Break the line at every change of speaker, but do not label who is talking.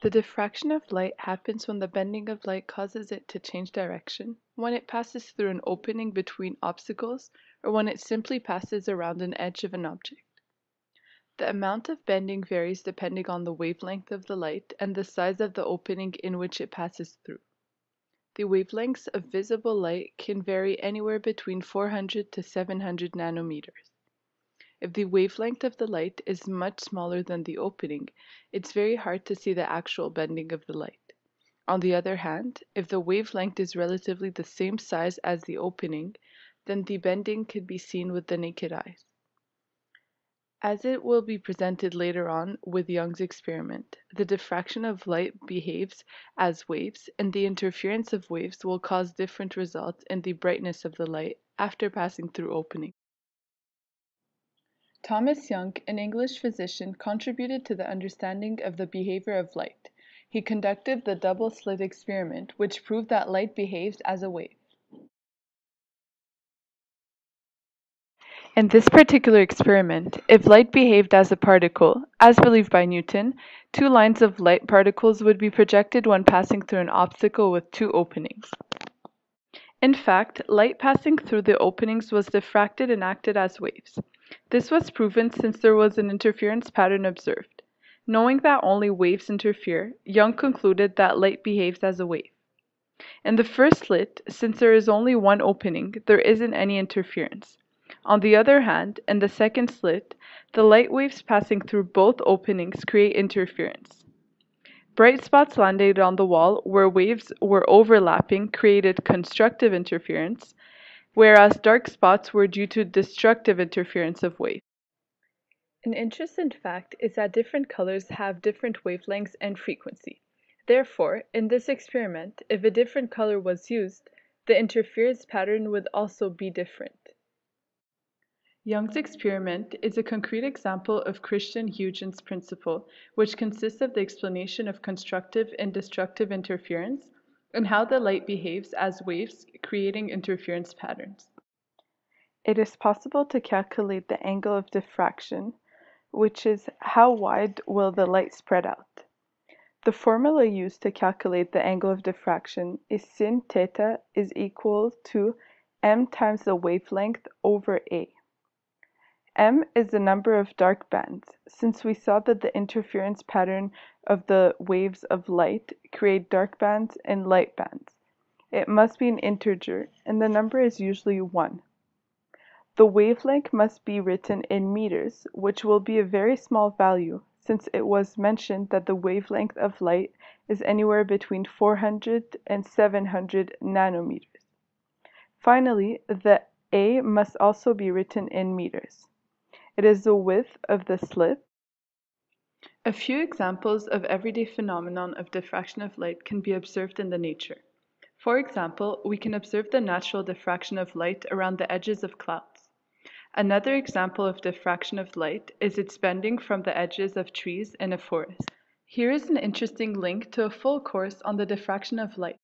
The diffraction of light happens when the bending of light causes it to change direction, when it passes through an opening between obstacles, or when it simply passes around an edge of an object. The amount of bending varies depending on the wavelength of the light and the size of the opening in which it passes through. The wavelengths of visible light can vary anywhere between 400 to 700 nanometers. If the wavelength of the light is much smaller than the opening, it's very hard to see the actual bending of the light. On the other hand, if the wavelength is relatively the same size as the opening, then the bending could be seen with the naked eyes. As it will be presented later on with Young's experiment, the diffraction of light behaves as waves, and the interference of waves will cause different results in the brightness of the light after passing through openings. Thomas Young, an English physician, contributed to the understanding of the behavior of light. He conducted the double-slit experiment, which proved that light behaves as a wave. In this particular experiment, if light behaved as a particle, as believed by Newton, two lines of light particles would be projected when passing through an obstacle with two openings. In fact, light passing through the openings was diffracted and acted as waves. This was proven since there was an interference pattern observed. Knowing that only waves interfere, Young concluded that light behaves as a wave. In the first slit, since there is only one opening, there isn't any interference. On the other hand, in the second slit, the light waves passing through both openings create interference. Bright spots landed on the wall where waves were overlapping created constructive interference, whereas dark spots were due to destructive interference of waves. An interesting fact is that different colors have different wavelengths and frequency. Therefore, in this experiment, if a different color was used, the interference pattern would also be different. Young's experiment is a concrete example of Christian Huygens' principle, which consists of the explanation of constructive and destructive interference and how the light behaves as waves, creating interference patterns. It is possible to calculate the angle of diffraction, which is how wide will the light spread out. The formula used to calculate the angle of diffraction is sin theta is equal to m times the wavelength over a. M is the number of dark bands, since we saw that the interference pattern of the waves of light create dark bands and light bands. It must be an integer, and the number is usually 1. The wavelength must be written in meters, which will be a very small value, since it was mentioned that the wavelength of light is anywhere between 400 and 700 nanometers. Finally, the A must also be written in meters. It is the width of the slit. A few examples of everyday phenomenon of diffraction of light can be observed in the nature. For example, we can observe the natural diffraction of light around the edges of clouds. Another example of diffraction of light is its bending from the edges of trees in a forest. Here is an interesting link to a full course on the diffraction of light.